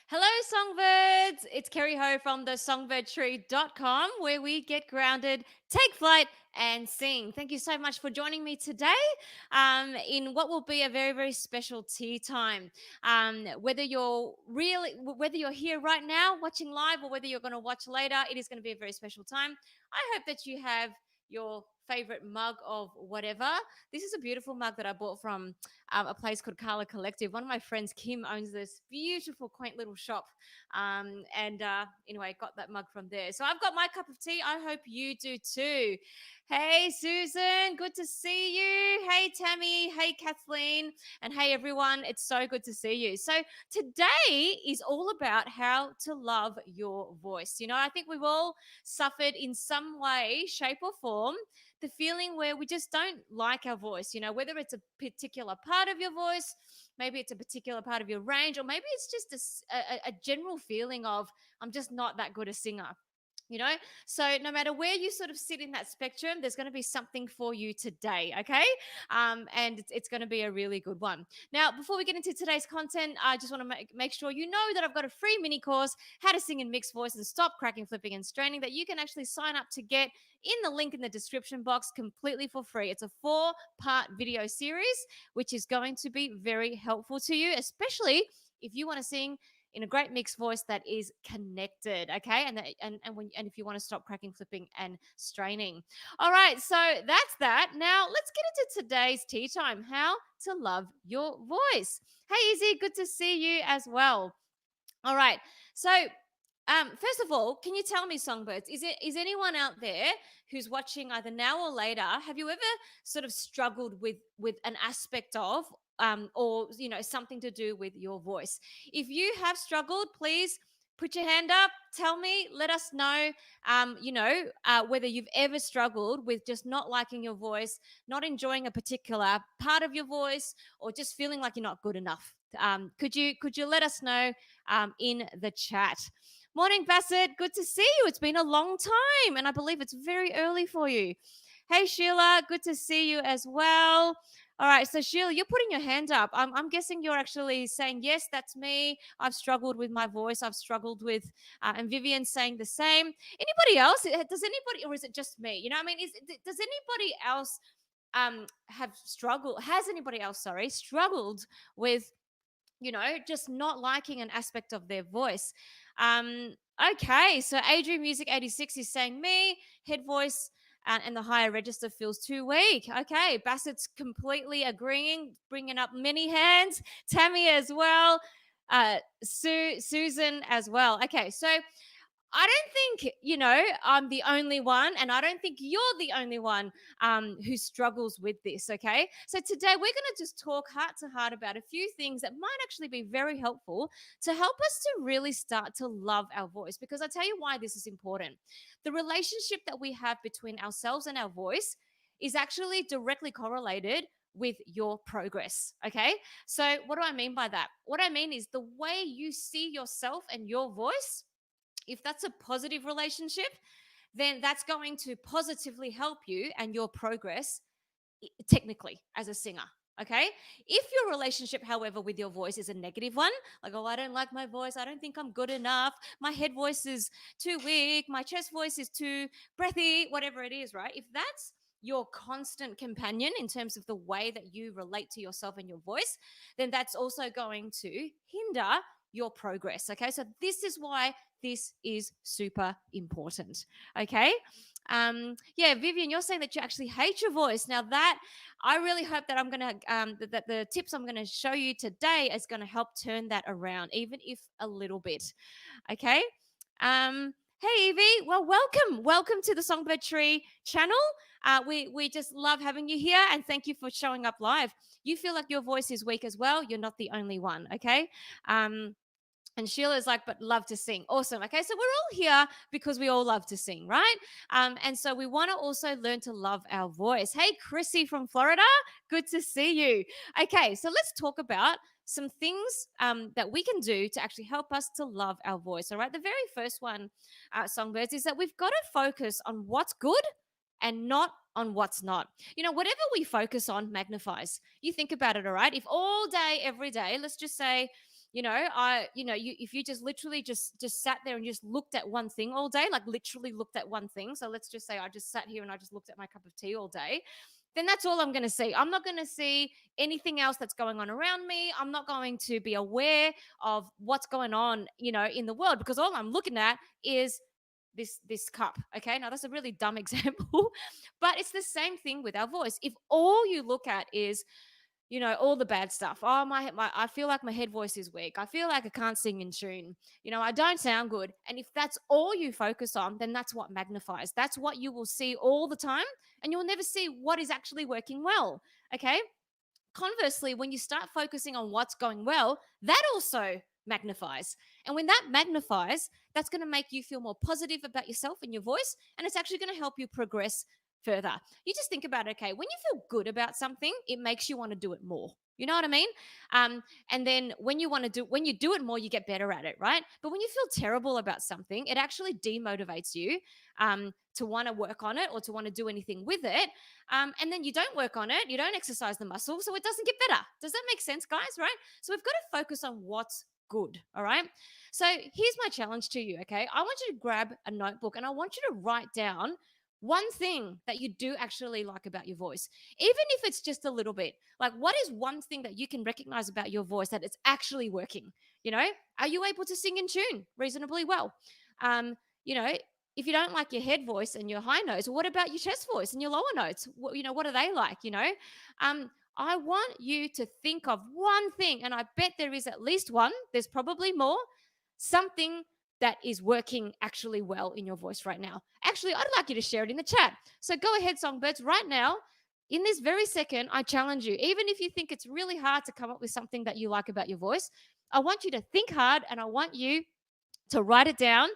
Hello, songbirds. It's Kerri Ho from the songbird.tree.com, where we get grounded, take flight, and sing. Thank you so much for joining me today in what will be a very, very special tea time. Whether you're here right now watching live or whether you're going to watch later, it is going to be a very special time. I hope that you have your favorite mug of whatever. This is a beautiful mug that I bought from a place called Carla Collective. One of my friends, Kim, owns this beautiful, quaint little shop. Anyway, got that mug from there. So I've got my cup of tea. I hope you do too. Hey, Susan, good to see you. Hey, Tammy. Hey, Kathleen. And hey, everyone. It's so good to see you. So today is all about how to love your voice. I think we've all suffered in some way, shape, or form the feeling where we just don't like our voice, whether it's a particular part of your voice, maybe it's a particular part of your range, or maybe it's just a general feeling of, I'm just not that good a singer. you know so no matter where you sort of sit in that spectrum, there's going to be something for you today. Okay. And it's going to be a really good one. Now, before we get into today's content, I just want to make sure you know that I've got a free mini course, how to sing in mixed voice and stop cracking, flipping, and straining, that you can actually sign up to get in the link in the description box completely for free. It's a 4-part video series which is going to be very helpful to you, especially if you want to sing in a great mixed voice that is connected. Okay. And if you want to stop cracking, flipping, and straining. All right, so that's that. Now let's get into today's tea time, how to love your voice. Hey, Izzy, good to see you as well. All right, so first of all, can you tell me, songbirds, is anyone out there who's watching either now or later, have you ever sort of struggled with an aspect of or something to do with your voice? If you have struggled, please put your hand up, tell me, let us know, whether you've ever struggled with just not liking your voice, not enjoying a particular part of your voice, or just feeling like you're not good enough. Could you let us know in the chat? Morning, Bassett. Good to see you. It's been a long time, and I believe it's very early for you. Hey, Sheila. Good to see you as well. All right, so Sheila, you're putting your hand up. I'm guessing you're actually saying, yes, that's me. I've struggled with my voice. I've struggled with, and Vivian's saying the same. Anybody else? Does anybody, or is it just me? Does anybody else have struggled? Has anybody else, sorry, struggled with just not liking an aspect of their voice? Um, okay, so Adrian Music 86 is saying me, head voice, and the higher register feels too weak. Okay, Bassett's completely agreeing, bringing up many hands. Tammy as well. Susan as well. Okay, so I don't think, I'm the only one, and I don't think you're the only one who struggles with this. Okay. So today we're going to just talk heart to heart about a few things that might actually be very helpful to help us to really start to love our voice. Because I tell you why this is important. The relationship that we have between ourselves and our voice is actually directly correlated with your progress. Okay. So, what do I mean by that? What I mean is the way you see yourself and your voice, if that's a positive relationship, then that's going to positively help you and your progress technically as a singer. Okay. If your relationship, however, with your voice is a negative one, like, oh, I don't like my voice, I don't think I'm good enough, my head voice is too weak, my chest voice is too breathy, whatever it is, right? If that's your constant companion in terms of the way that you relate to yourself and your voice, then that's also going to hinder your progress. Okay. So this is why this is super important. Okay. Yeah, Vivian, you're saying that you actually hate your voice. Now that I really hope that I'm gonna that the tips I'm gonna show you today is gonna help turn that around, even if a little bit. Okay. Hey Evie, well, welcome to the Songbird Tree channel. We just love having you here, and thank you for showing up live. You feel like your voice is weak as well. You're not the only one. Okay. And Sheila's like, but love to sing. Awesome. Okay. So we're all here because we all love to sing, right? And so we want to also learn to love our voice. Hey, Chrissy from Florida. Good to see you. Okay. So let's talk about some things that we can do to actually help us to love our voice. All right. The very first one, songbirds, is that we've got to focus on what's good and not on what's not. Whatever we focus on magnifies. You think about it, all right? If all day, every day, let's just say, if you just literally just sat there and just looked at one thing all day, like literally looked at one thing. So let's just say I just sat here and I just looked at my cup of tea all day, then that's all I'm going to see. I'm not going to see anything else that's going on around me. I'm not going to be aware of what's going on, in the world, because all I'm looking at is this cup. Okay, now that's a really dumb example, but it's the same thing with our voice. If all you look at is all the bad stuff. Oh, I feel like my head voice is weak. I feel like I can't sing in tune. I don't sound good. And if that's all you focus on, then that's what magnifies. That's what you will see all the time, and you'll never see what is actually working well. Okay. Conversely, when you start focusing on what's going well, that also magnifies. And when that magnifies, that's going to make you feel more positive about yourself and your voice. And it's actually going to help you progress further. You just think about it, okay, when you feel good about something, it makes you want to do it more. You know what I mean? And then when you do it more, you get better at it, right? But when you feel terrible about something, it actually demotivates you to want to work on it or to want to do anything with it. And then you don't work on it, you don't exercise the muscle, so it doesn't get better. Does that make sense, guys? Right? So we've got to focus on what's good. All right. So here's my challenge to you. Okay. I want you to grab a notebook and I want you to write down one thing that you do actually like about your voice, even if it's just a little bit. Like, what is one thing that you can recognize about your voice that it's actually working? Are you able to sing in tune reasonably well? Um, you know, if you don't like your head voice and your high notes, what about your chest voice and your lower notes? What are they like? I want you to think of one thing, and I bet there is at least one. There's probably more. Something that is working actually well in your voice right now. Actually, I'd like you to share it in the chat. So go ahead, songbirds, right now. In this very second, I challenge you, even if you think it's really hard to come up with something that you like about your voice, I want you to think hard and I want you to write it down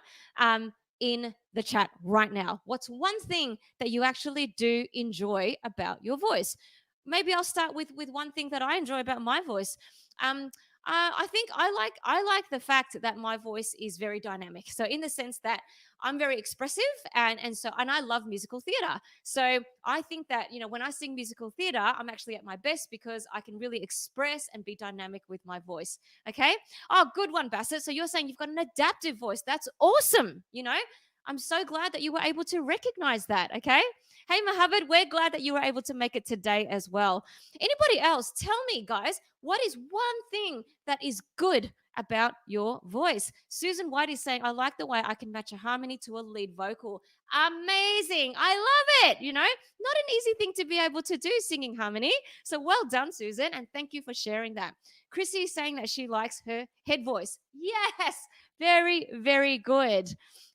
in the chat right now. What's one thing that you actually do enjoy about your voice? Maybe I'll start with one thing that I enjoy about my voice. I think I like the fact that my voice is very dynamic. So in the sense that I'm very expressive, and I love musical theater. So I think that when I sing musical theater, I'm actually at my best because I can really express and be dynamic with my voice. Okay. Oh, good one, Bassett. So you're saying you've got an adaptive voice. That's awesome. I'm so glad that you were able to recognize that. Okay. Hey, Mohammed, we're glad that you were able to make it today as well. Anybody else? Tell me, guys, what is one thing that is good about your voice? Susan White is saying, I like the way I can match a harmony to a lead vocal. Amazing. I love it. Not an easy thing to be able to do, singing harmony. So well done, Susan. And thank you for sharing that. Chrissy is saying that she likes her head voice. Yes. Very, very good.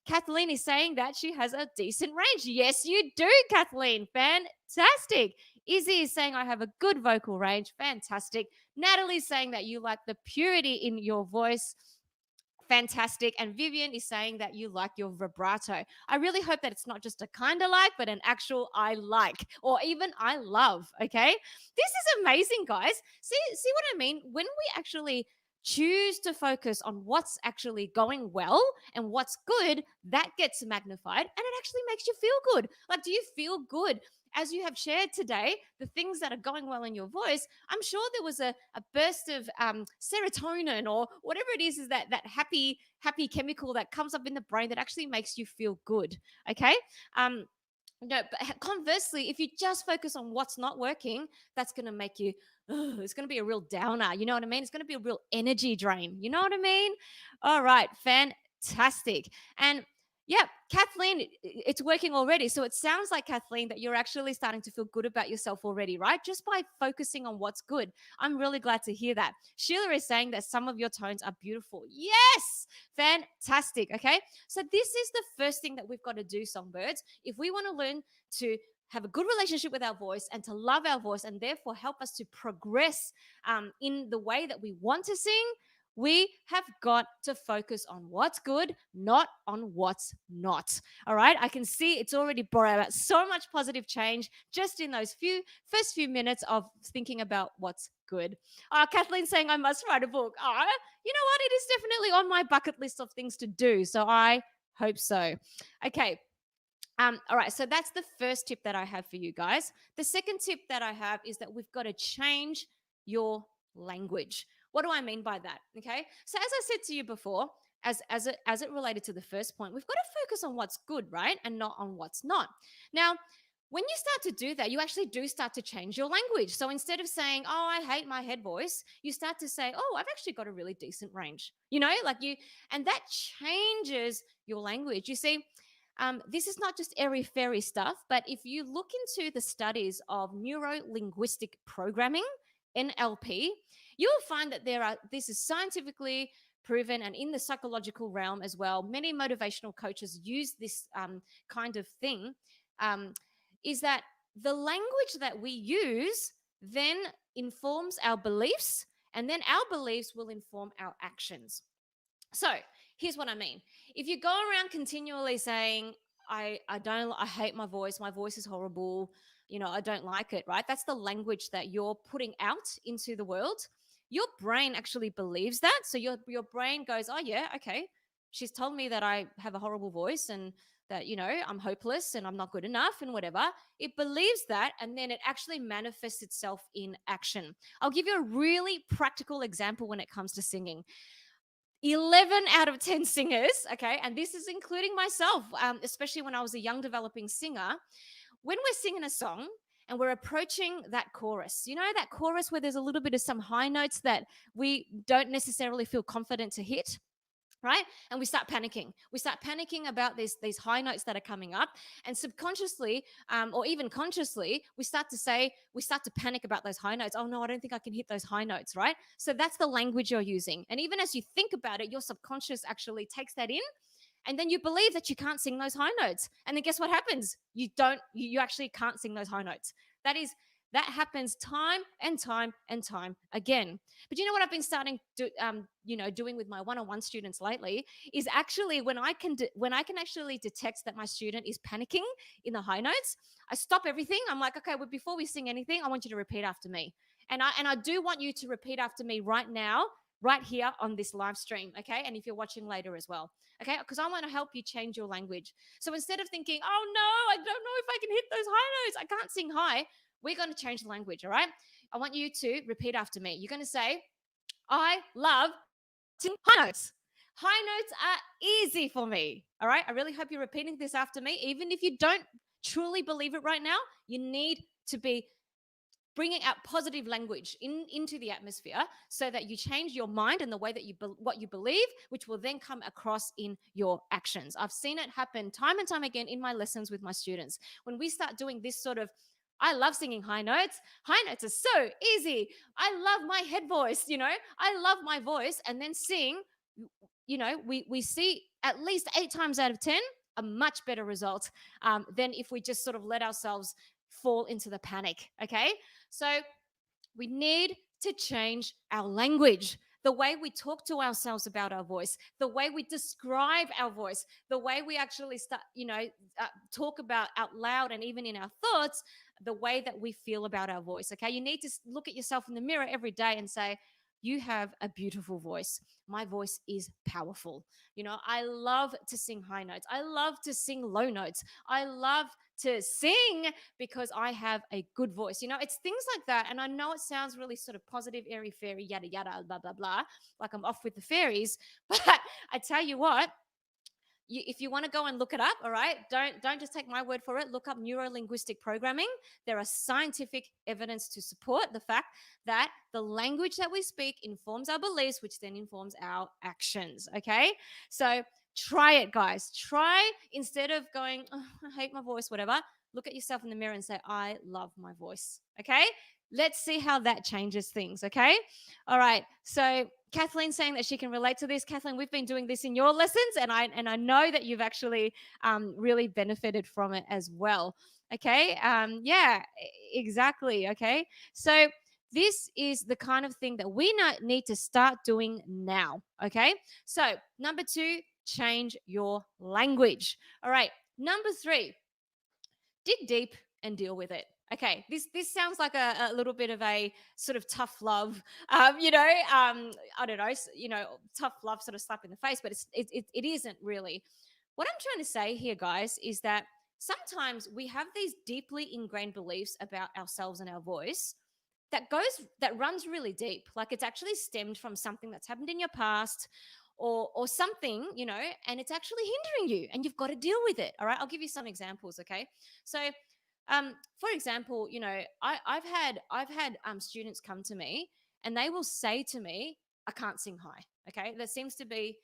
Kathleen is saying that she has a decent range. Yes, you do, Kathleen. Fantastic. Izzy is saying I have a good vocal range. Fantastic. Natalie's saying that you like the purity in your voice. Fantastic. And Vivian is saying that you like your vibrato. I really hope that it's not just a kind of like, but an actual I like, or even I love. Okay. This is amazing, guys. See what I mean? When we actually choose to focus on what's actually going well and what's good, that gets magnified and it actually makes you feel good. Like, do you feel good as you have shared today the things that are going well in your voice? I'm sure there was a burst of serotonin or whatever it is that happy chemical that comes up in the brain that actually makes you feel good. Okay. No, but conversely, if you just focus on what's not working, that's going to make you, it's going to be a real downer. You know what I mean? It's going to be a real energy drain. You know what I mean? All right. Fantastic. And yeah, Kathleen, it's working already. So it sounds like, Kathleen, that you're actually starting to feel good about yourself already, right? Just by focusing on what's good. I'm really glad to hear that. Sheila is saying that some of your tones are beautiful. Yes, fantastic. Okay. So this is the first thing that we've got to do, songbirds. If we want to learn to have a good relationship with our voice and to love our voice and therefore help us to progress in the way that we want to sing, we have got to focus on what's good, not on what's not. All right. I can see it's already brought about so much positive change just in those first few minutes of thinking about what's good. Kathleen saying I must write a book. You know what? It is definitely on my bucket list of things to do. So I hope so. Okay. All right, so that's the first tip that I have for you guys. The second tip that I have is that we've got to change your language. What do I mean by that? Okay. So as I said to you before, as it related to the first point, we've got to focus on what's good, right? And not on what's not. Now, when you start to do that, you actually do start to change your language. So instead of saying, "Oh, I hate my head voice," you start to say, "Oh, I've actually got a really decent range." Like you, and that changes your language. You see, this is not just airy fairy stuff, but if you look into the studies of neuro linguistic programming, NLP, you'll find that this is scientifically proven, and in the psychological realm as well. Many motivational coaches use this kind of thing. Is that the language that we use then informs our beliefs, and then our beliefs will inform our actions. So here's what I mean. If you go around continually saying, I hate my voice is horrible, I don't like it, right? That's the language that you're putting out into the world. Your brain actually believes that. So your brain goes, oh yeah, okay. She's told me that I have a horrible voice and that, I'm hopeless and I'm not good enough and whatever. It believes that, and then it actually manifests itself in action. I'll give you a really practical example when it comes to singing. 11 out of 10 singers, okay, and this is including myself, especially when I was a young developing singer, when we're singing a song and we're approaching that chorus, that chorus where there's a little bit of some high notes that we don't necessarily feel confident to hit, right? And we start panicking. We start panicking about these high notes that are coming up, and subconsciously, or even consciously, we start to panic about those high notes. Oh no, I don't think I can hit those high notes, right? So that's the language you're using, and even as you think about it, your subconscious actually takes that in, and then you believe that you can't sing those high notes, and then guess what happens? You actually can't sing those high notes. That happens time and time and time again. But you know what I've been starting to, doing with my one-on-one students lately is actually when I can actually detect that my student is panicking in the high notes, I stop everything. I'm like, okay, well, before we sing anything, I want you to repeat after me, and I do want you to repeat after me right now, right here on this live stream, okay? And if you're watching later as well, okay? Because I want to help you change your language. So instead of thinking, oh no, I don't know if I can hit those high notes, I can't sing high, we're going to change the language, all right? I want you to repeat after me. You're going to say, I love singing high notes. High notes are easy for me, all right? I really hope you're repeating this after me. Even if you don't truly believe it right now, you need to be bringing out positive language into the atmosphere so that you change your mind and the way that what you believe, which will then come across in your actions. I've seen it happen time and time again in my lessons with my students. When we start doing this sort of, I love singing high notes. High notes are so easy. I love my head voice, I love my voice. And then sing, we see at least 8 times out of 10 a much better result than if we just sort of let ourselves fall into the panic. Okay. So we need to change our language, the way we talk to ourselves about our voice, the way we describe our voice, the way we actually start, talk about out loud and even in our thoughts, the way that we feel about our voice. Okay. You need to look at yourself in the mirror every day and say, you have a beautiful voice. My voice is powerful. I love to sing high notes. I love to sing low notes. I love to sing because I have a good voice. It's things like that. And I know it sounds really sort of positive, airy, fairy, yada, yada, blah, blah, blah, like I'm off with the fairies. But I tell you what, if you want to go and look it up, all right, don't just take my word for it. Look up neuro-linguistic programming. There are scientific evidence to support the fact that the language that we speak informs our beliefs, which then informs our actions. Okay, so try it, guys. Try, instead of going, oh, I hate my voice, whatever, look at yourself in the mirror and say, I love my voice. Okay, let's see how that changes things. Okay, all right, so Kathleen's saying that she can relate to this. Kathleen, we've been doing this in your lessons, and I know that you've actually really benefited from it as well. Okay, yeah, exactly. Okay, so this is the kind of thing that we need to start doing now. Okay, so number 2, change your language. All right, number 3, dig deep and deal with it. Okay, this sounds like a little bit of a sort of tough love, I don't know, tough love sort of slap in the face, but it isn't really. What I'm trying to say here, guys, is that sometimes we have these deeply ingrained beliefs about ourselves and our voice, that runs really deep. Like it's actually stemmed from something that's happened in your past, or something, and it's actually hindering you, and you've got to deal with it. All right, I'll give you some examples. Okay, so for example, I've had students come to me, and they will say to me, I can't sing high. Okay, that seems to be,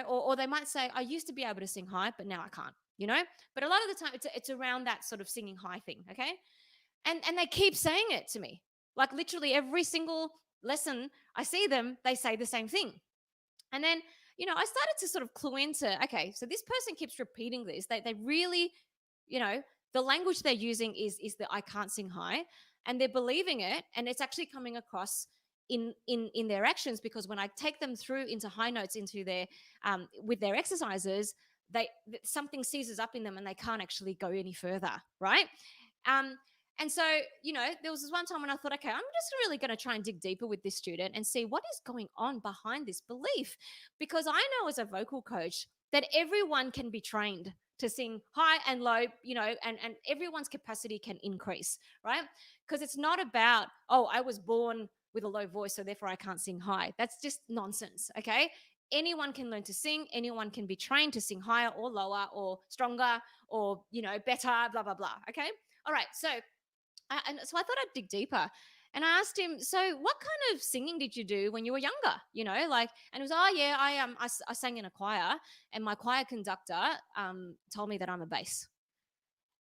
or they might say, I used to be able to sing high, but now I can't. But a lot of the time it's around that sort of singing high thing. Okay, and they keep saying it to me, like literally every single lesson I see them, they say the same thing. And then, I started to sort of clue into, okay, so this person keeps repeating this. They really, you know, the language they're using is that I can't sing high, and they're believing it, and it's actually coming across in their actions, because when I take them through into high notes into their with their exercises, something seizes up in them and they can't actually go any further, right? Um, and so, there was this one time when I thought, okay, I'm just really going to try and dig deeper with this student and see what is going on behind this belief. Because I know as a vocal coach that everyone can be trained to sing high and low, and everyone's capacity can increase, right? Because it's not about, oh, I was born with a low voice, so therefore I can't sing high. That's just nonsense, okay? Anyone can learn to sing. Anyone can be trained to sing higher or lower or stronger or, better, blah, blah, blah, okay? All right, so I thought I'd dig deeper. And I asked him, so what kind of singing did you do when you were younger? And he was, oh yeah, I sang in a choir, and my choir conductor told me that I'm a bass.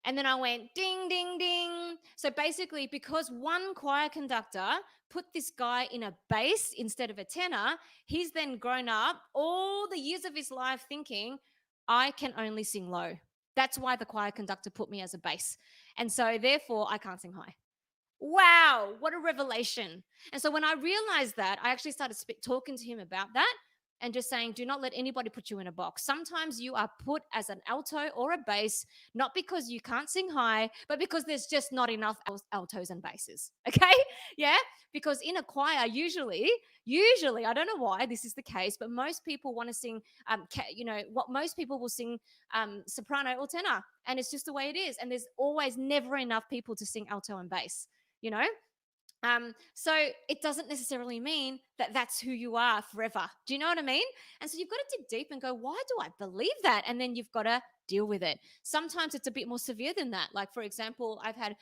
And then I went ding, ding, ding. So basically, because one choir conductor put this guy in a bass instead of a tenor, he's then grown up all the years of his life thinking, I can only sing low. That's why the choir conductor put me as a bass. And so therefore, I can't sing high. Wow, what a revelation. And so when I realized that, I actually started talking to him about that, and just saying, do not let anybody put you in a box. Sometimes you are put as an alto or a bass, not because you can't sing high, but because there's just not enough altos and basses. Okay? Yeah? Because in a choir, usually, I don't know why this is the case, but most people want to sing, what most people will sing soprano or tenor. And it's just the way it is. And there's always never enough people to sing alto and bass, you know? So it doesn't necessarily mean that that's who you are forever. Do you know what I mean? And so you've got to dig deep and go, why do I believe that? And then you've got to deal with it. Sometimes it's a bit more severe than that. Like, for example, I've had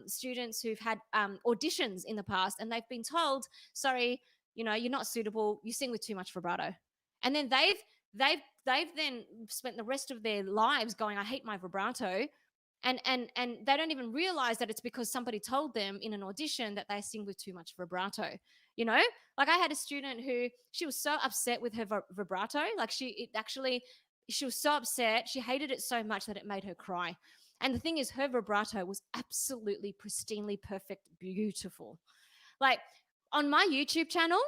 students who've had auditions in the past, and they've been told, sorry, you're not suitable. You sing with too much vibrato. And then they've then spent the rest of their lives going, I hate my vibrato. And they don't even realize that it's because somebody told them in an audition that they sing with too much vibrato. Like I had a student who, she was so upset with her vibrato, like she was so upset, she hated it so much that it made her cry. And the thing is, her vibrato was absolutely pristinely perfect, beautiful. Like on my YouTube channel,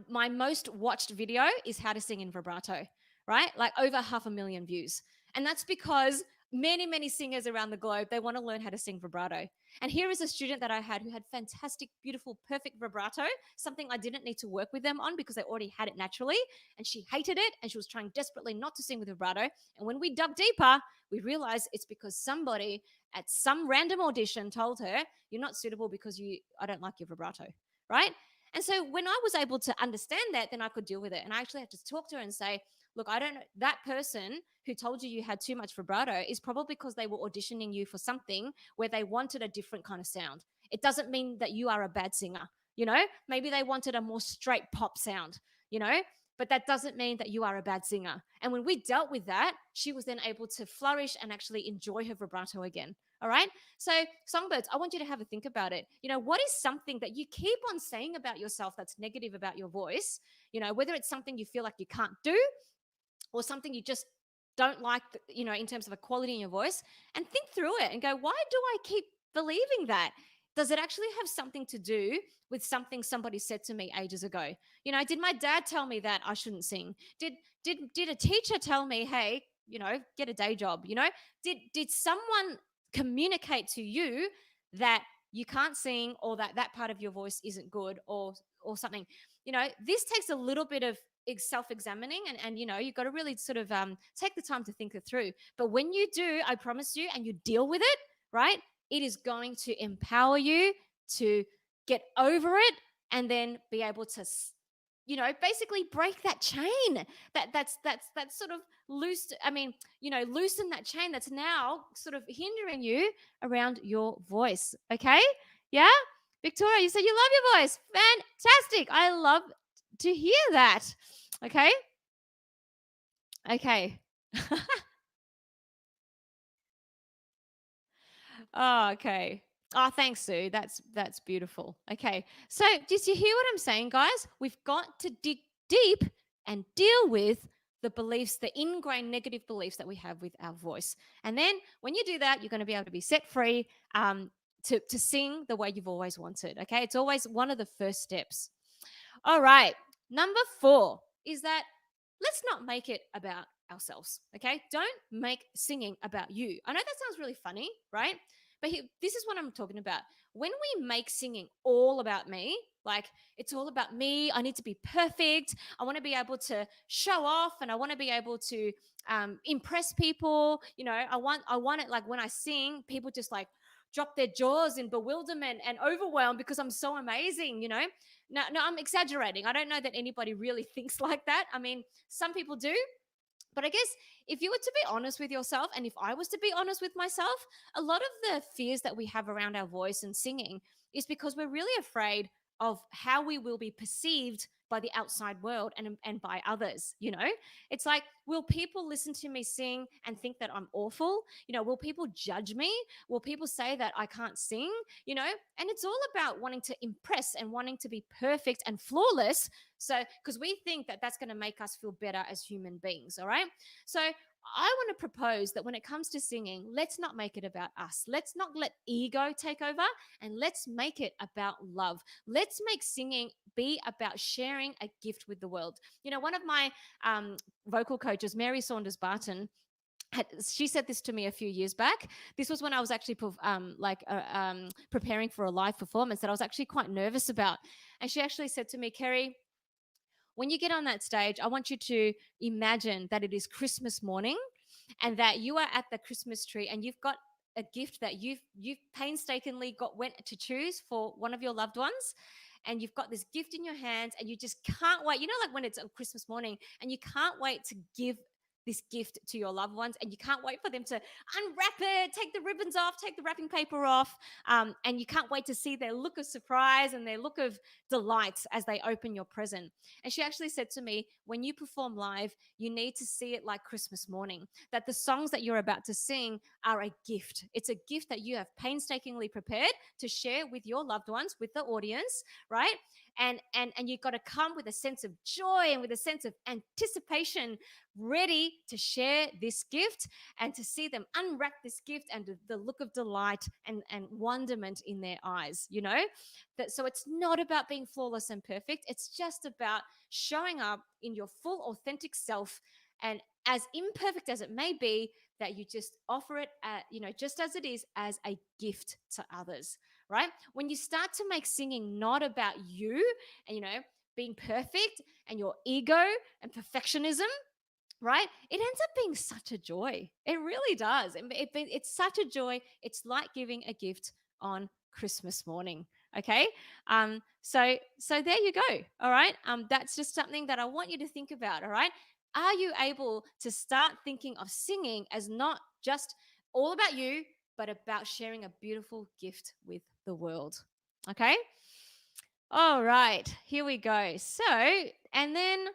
my most watched video is how to sing in vibrato, right? Like over 500,000 views. And that's because many, many singers around the globe, they want to learn how to sing vibrato. And here is a student that I had who had fantastic, beautiful, perfect vibrato, something I didn't need to work with them on because they already had it naturally. And she hated it, and she was trying desperately not to sing with vibrato. And when we dug deeper, we realized it's because somebody at some random audition told her, you're not suitable because I don't like your vibrato, right? And so when I was able to understand that, then I could deal with it. And I actually had to talk to her and say, look, I don't know, that person who told you had too much vibrato is probably because they were auditioning you for something where they wanted a different kind of sound. It doesn't mean that you are a bad singer. Maybe they wanted a more straight pop sound, but that doesn't mean that you are a bad singer. And when we dealt with that, she was then able to flourish and actually enjoy her vibrato again. All right. So, songbirds, I want you to have a think about it. What is something that you keep on saying about yourself that's negative about your voice? Whether it's something you feel like you can't do, or something you just don't like, in terms of a quality in your voice, and think through it and go, why do I keep believing that? Does it actually have something to do with something somebody said to me ages ago? Did my dad tell me that I shouldn't sing? Did a teacher tell me, hey, get a day job? Did someone communicate to you that you can't sing, or that part of your voice isn't good, or something? This takes a little bit of self-examining, and you've got to really sort of take the time to think it through. But when you do, I promise you, and you deal with it, right, it is going to empower you to get over it, and then be able to basically break that chain that's sort of loose. I mean, loosen that chain that's now sort of hindering you around your voice. Okay? Yeah? Victoria, you said you love your voice. Fantastic. I love to hear that. Okay? Okay. Oh, okay. Oh, thanks, Sue. That's beautiful. Okay. So, did you hear what I'm saying, guys? We've got to dig deep and deal with the beliefs, the ingrained negative beliefs that we have with our voice. And then when you do that, you're going to be able to be set free to sing the way you've always wanted. Okay. It's always one of the first steps. All right. Number 4 is that let's not make it about ourselves. Okay. Don't make singing about you. I know that sounds really funny, right? But this is what I'm talking about. When we make singing all about me, like it's all about me, I need to be perfect. I want to be able to show off, and I want to be able to impress people. I want it like when I sing, people just like drop their jaws in bewilderment and overwhelm because I'm so amazing. No, I'm exaggerating. I don't know that anybody really thinks like that. I mean, some people do, but I guess if you were to be honest with yourself, and if I was to be honest with myself, a lot of the fears that we have around our voice and singing is because we're really afraid of how we will be perceived by the outside world and by others. It's like, will people listen to me sing and think that I'm awful? Will people judge me? Will people say that I can't sing? And it's all about wanting to impress and wanting to be perfect and flawless. So, because we think that that's going to make us feel better as human beings. All right. So, I want to propose that when it comes to singing, let's not make it about us. Let's not let ego take over, and let's make it about love. Let's make singing be about sharing a gift with the world. One of my vocal coaches, Mary Saunders Barton, she said this to me a few years back. This was when I was actually preparing for a live performance that I was actually quite nervous about. And she actually said to me, Kerri, when you get on that stage, I want you to imagine that it is Christmas morning and that you are at the Christmas tree and you've got a gift that you've painstakingly went to choose for one of your loved ones, and you've got this gift in your hands and you just can't wait. Like when it's a Christmas morning and you can't wait to give this gift to your loved ones, and you can't wait for them to unwrap it, take the ribbons off, take the wrapping paper off, and you can't wait to see their look of surprise and their look of delight as they open your present. And she actually said to me, when you perform live, you need to see it like Christmas morning, that the songs that you're about to sing are a gift. It's a gift that you have painstakingly prepared to share with your loved ones, with the audience, right? And you've got to come with a sense of joy and with a sense of anticipation, ready to share this gift and to see them unwrap this gift and the look of delight and wonderment in their eyes. So it's not about being flawless and perfect. It's just about showing up in your full authentic self, and as imperfect as it may be, that you just offer it just as it is, as a gift to others, right? When you start to make singing not about you and being perfect and your ego and perfectionism, right? It ends up being such a joy. It really does. It's such a joy. It's like giving a gift on Christmas morning. Okay. So there you go. All right. That's just something that I want you to think about. All right. Are you able to start thinking of singing as not just all about you, but about sharing a beautiful gift with the world? Okay. All right. Here we go. So, and then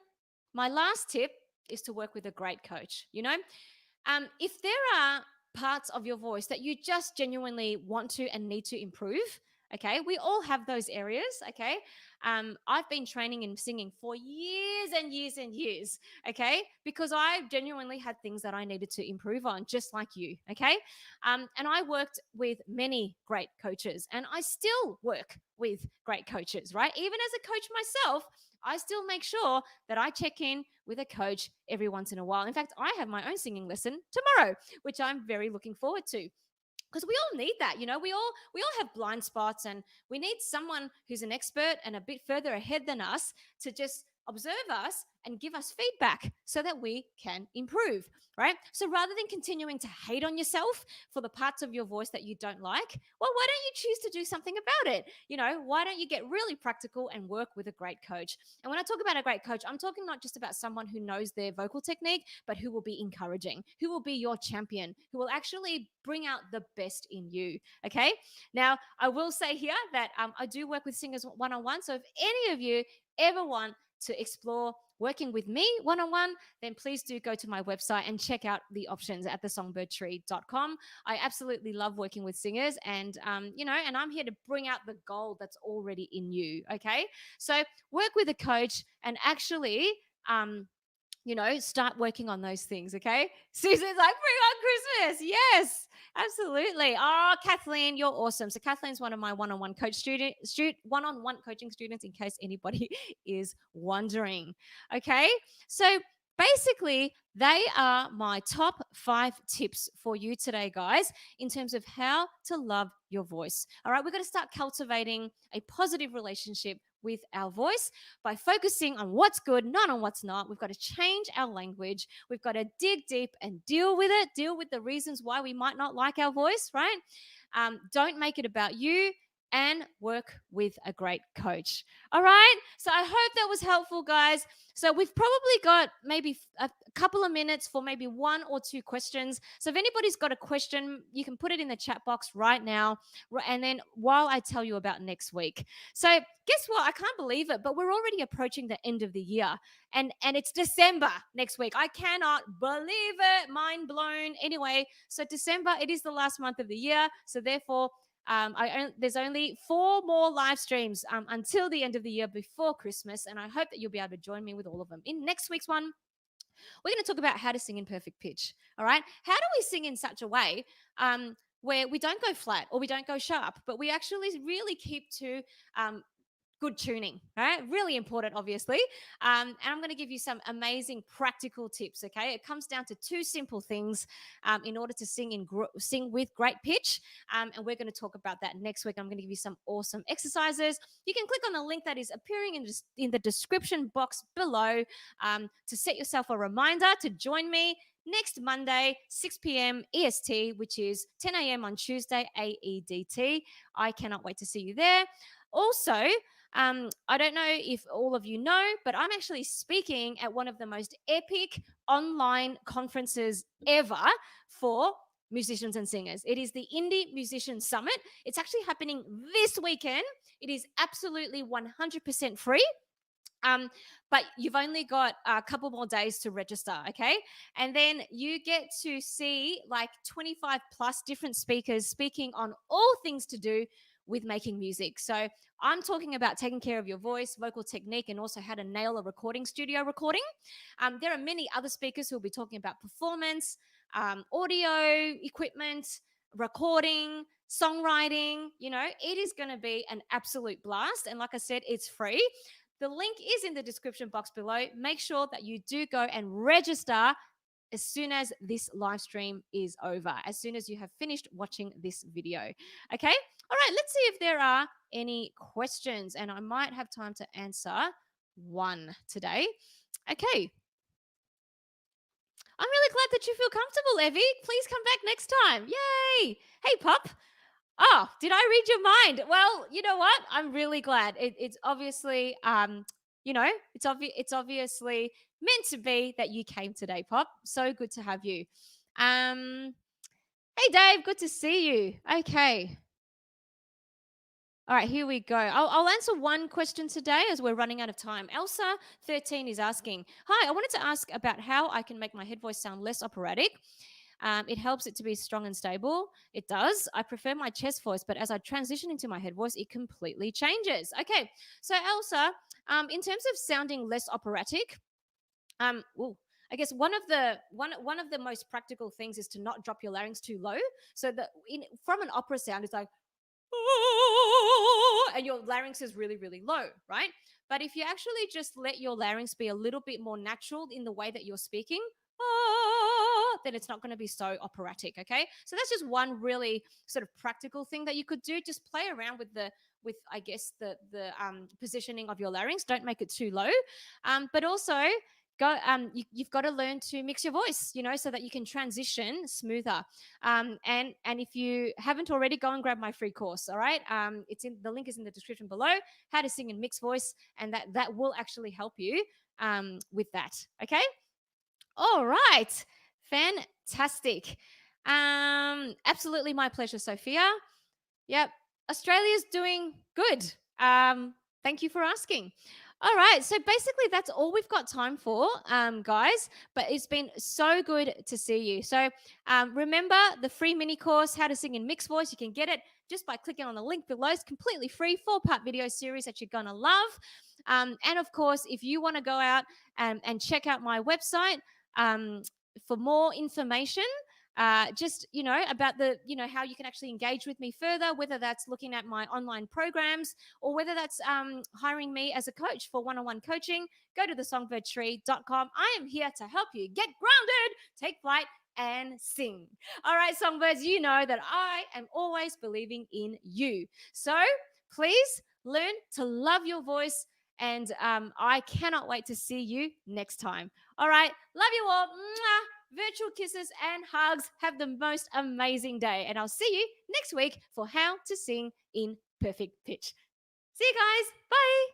my last tip is to work with a great coach. If there are parts of your voice that you just genuinely want to and need to improve, okay, we all have those areas. Okay. I've been training in singing for years and years and years, okay, because I genuinely had things that I needed to improve on, just like you, okay. And I worked with many great coaches, and I still work with great coaches, right? Even as a coach myself, I still make sure that I check in with a coach every once in a while. In fact, I have my own singing lesson tomorrow, which I'm very looking forward to, because we all need that. We all have blind spots, and we need someone who's an expert and a bit further ahead than us to just observe us and give us feedback so that we can improve, right? So rather than continuing to hate on yourself for the parts of your voice that you don't like, well, why don't you choose to do something about it? Why don't you get really practical and work with a great coach? And when I talk about a great coach, I'm talking not just about someone who knows their vocal technique, but who will be encouraging, who will be your champion, who will actually bring out the best in you. Okay. Now, I will say here that I do work with singers one on one. So if any of you ever want to explore working with me one on one, then please do go to my website and check out the options at thesongbirdtree.com. I absolutely love working with singers, and and I'm here to bring out the gold that's already in you. Okay, so work with a coach and actually start working on those things. Okay. Susan's like, bring on Christmas. Yes, absolutely. Oh, Kathleen, you're awesome. So Kathleen's one of my one-on-one one-on-one coaching students, in case anybody is wondering. Okay. So basically, they are my top 5 tips for you today, guys, in terms of how to love your voice. All right. We're going to start cultivating a positive relationship with our voice by focusing on what's good, not on what's not. We've got to change our language. We've got to dig deep and deal with it, deal with the reasons why we might not like our voice, right? Don't make it about you, and work with a great coach. All right. So I hope that was helpful, guys. So we've probably got maybe a couple of minutes for maybe 1 or 2 questions. So if anybody's got a question, you can put it in the chat box right now. And then while I tell you about next week. So guess what? I can't believe it, but we're already approaching the end of the year. And it's December next week. I cannot believe it. Mind blown. Anyway, so December, it is the last month of the year. So therefore, there's only 4 more live streams until the end of the year before Christmas, and I hope that you'll be able to join me with all of them. In next week's one, we're going to talk about how to sing in perfect pitch. All right, how do we sing in such a way where we don't go flat or we don't go sharp, but we actually really keep to good tuning, right? Really important, obviously. And I'm going to give you some amazing practical tips. Okay, it comes down to 2 simple things in order to sing with great pitch. And we're going to talk about that next week. I'm going to give you some awesome exercises. You can click on the link that is appearing in the description box below to set yourself a reminder to join me next Monday, 6 p.m. EST, which is 10 a.m. on Tuesday, AEDT. I cannot wait to see you there. Also, I don't know if all of you know, but I'm actually speaking at one of the most epic online conferences ever for musicians and singers. It is the Indie Musician Summit. It's actually happening this weekend. It is absolutely 100% free. But you've only got a couple more days to register, okay? And then you get to see like 25 plus different speakers speaking on all things to do with making music. So I'm talking about taking care of your voice, vocal technique, and also how to nail a studio recording. There are many other speakers who will be talking about performance, audio equipment, recording, songwriting. It is going to be an absolute blast. And like I said, it's free. The link is in the description box below. Make sure that you do go and register as soon as this live stream is over, as soon as you have finished watching this video. Okay? All right, let's see if there are any questions, and I might have time to answer one today. Okay. I'm really glad that you feel comfortable, Evie. Please come back next time. Yay! Hey, Pop. Oh, did I read your mind? Well, you know what? I'm really glad. It's obviously, it's obviously meant to be that you came today, Pop. So good to have you. Hey, Dave. Good to see you. Okay. All right, here we go. I'll answer one question today as we're running out of time. Elsa, 13, is asking, hi, I wanted to ask about how I can make my head voice sound less operatic. It helps it to be strong and stable. It does. I prefer my chest voice, but as I transition into my head voice, it completely changes. Okay, so Elsa, in terms of sounding less operatic, I guess one of the most practical things is to not drop your larynx too low. So that from an opera sound, it's like, and your larynx is really, really low, right? But if you actually just let your larynx be a little bit more natural in the way that you're speaking, then it's not going to be so operatic, okay? So that's just one really sort of practical thing that you could do. Just play around with with I guess the positioning of your larynx. Don't make it too low, but also you've got to learn to mix your voice, so that you can transition smoother. And if you haven't already, go and grab my free course. All right, the link is in the description below. How to sing in mixed voice, and that will actually help you with that. Okay. All right. Fantastic. Absolutely my pleasure, Sophia. Yep. Australia's doing good. Thank you for asking. All right. So basically, that's all we've got time for, guys. But it's been so good to see you. So remember the free mini course, How to Sing in Mixed Voice. You can get it just by clicking on the link below. It's completely free, 4-part video series that you're going to love. And of course, if you want to go out and check out my website for more information, just about the how you can actually engage with me further, whether that's looking at my online programs or whether that's hiring me as a coach for one-on-one coaching, go to thesongbirdtree.com. I am here to help you get grounded, take flight, and sing. All right, songbirds, you know that I am always believing in you. So please learn to love your voice, and I cannot wait to see you next time. All right, love you all. Mwah! Virtual kisses and hugs. Have the most amazing day. And I'll see you next week for How to Sing in Perfect Pitch. See you guys. Bye.